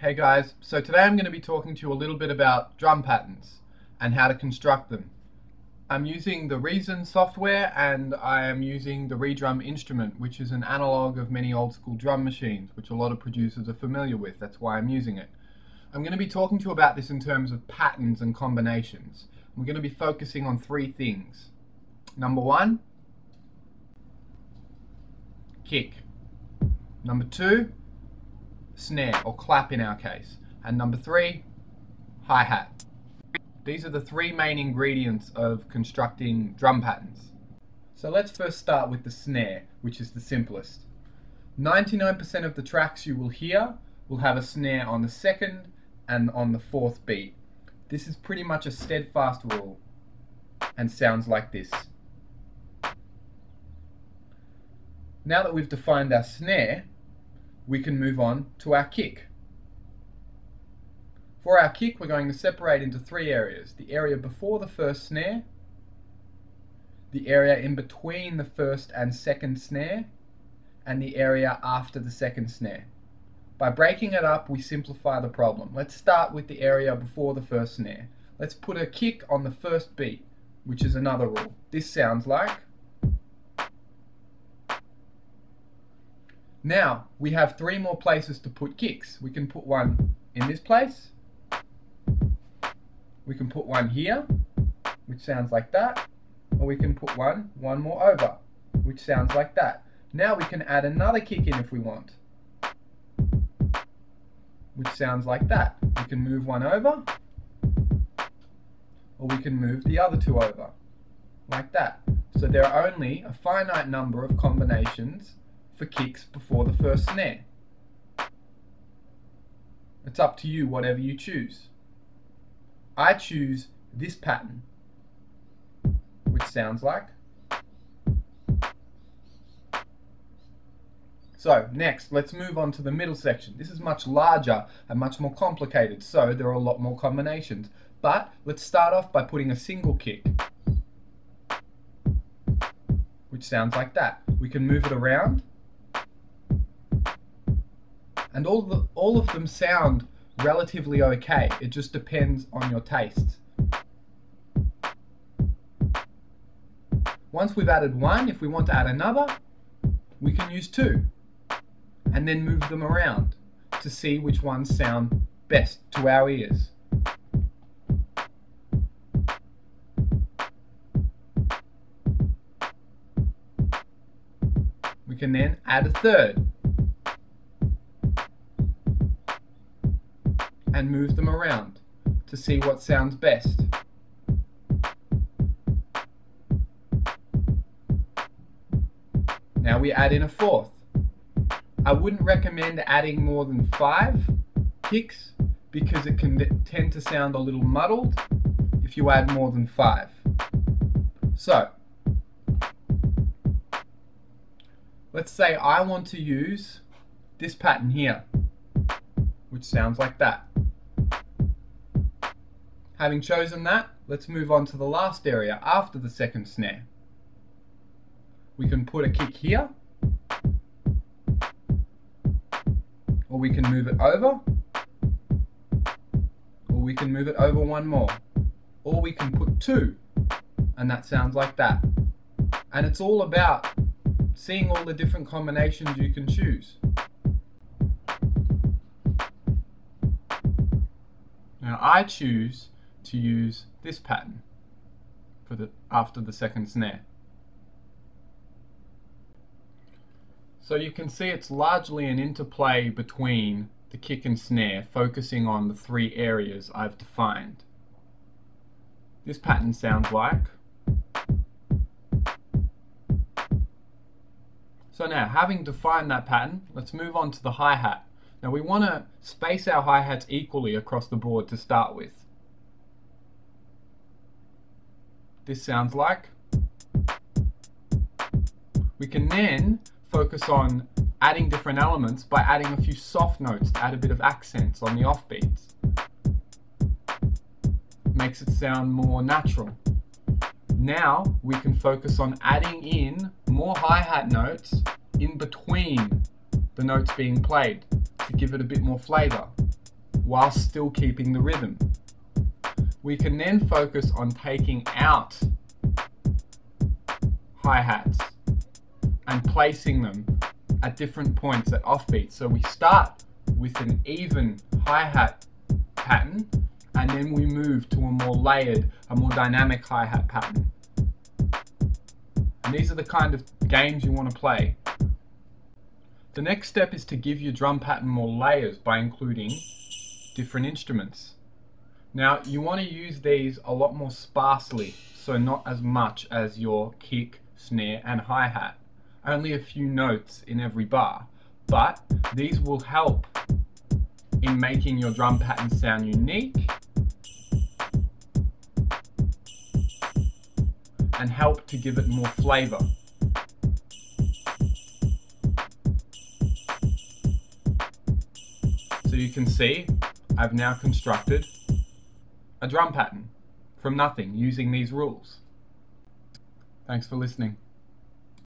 Hey guys, so today I'm going to be talking to you a little bit about drum patterns and how to construct them. I'm using the Reason software and I am using the ReDrum instrument, which is an analog of many old school drum machines, which a lot of producers are familiar with. That's why I'm using it. I'm going to be talking to you about this in terms of patterns and combinations. We're going to be focusing on three things. Number one, kick. Number two, snare or clap in our case. And number three, hi-hat. These are the three main ingredients of constructing drum patterns. So let's first start with the snare, which is the simplest. 99% of the tracks you will hear will have a snare on the second and on the fourth beat. This is pretty much a steadfast rule and sounds like this. Now that we've defined our snare, we can move on to our kick. For our kick, we're going to separate into three areas. The area before the first snare, the area in between the first and second snare, and the area after the second snare. By breaking it up, we simplify the problem. Let's start with the area before the first snare. Let's put a kick on the first beat, which is another rule. This sounds like... Now, we have three more places to put kicks. We can put one in this place. We can put one here, which sounds like that. Or we can put one more over, which sounds like that. Now we can add another kick in if we want, which sounds like that. We can move one over, or we can move the other two over, like that. So there are only a finite number of combinations for kicks before the first snare. It's up to you, whatever you choose. I choose this pattern, which sounds like... So next, let's move on to the middle section. This is much larger and much more complicated, so there are a lot more combinations. But let's start off by putting a single kick, which sounds like that. We can move it around, and all of them sound relatively okay. It just depends on your tastes. Once we've added one, if we want to add another, we can use two, and then move them around to see which ones sound best to our ears. We can then add a third and move them around to see what sounds best. Now we add in a fourth. I wouldn't recommend adding more than 5 kicks because it can tend to sound a little muddled if you add more than 5. So, let's say I want to use this pattern here, which sounds like that. Having chosen that, let's move on to the last area after the second snare. We can put a kick here, or we can move it over, or we can move it over one more, or we can put 2, and that sounds like that. And it's all about seeing all the different combinations you can choose. Now I choose to use this pattern for after the second snare. So you can see it's largely an interplay between the kick and snare, focusing on the three areas I've defined. This pattern sounds like... So now, having defined that pattern, let's move on to the hi-hat. Now we want to space our hi-hats equally across the board to start with. This sounds like... We can then focus on adding different elements by adding a few soft notes to add a bit of accents on the offbeats. Makes it sound more natural. Now we can focus on adding in more hi-hat notes in between the notes being played to give it a bit more flavor. while still keeping the rhythm. We can then focus on taking out hi-hats and placing them at different points at offbeat. So we start with an even hi-hat pattern, and then we move to a more layered, a more dynamic hi-hat pattern. And these are the kind of games you want to play. The next step is to give your drum pattern more layers by including different instruments. Now you want to use these a lot more sparsely, so not as much as your kick, snare and hi-hat. Only a few notes in every bar, but these will help in making your drum pattern sound unique and help to give it more flavor. So you can see I've now constructed a drum pattern from nothing using these rules. Thanks for listening.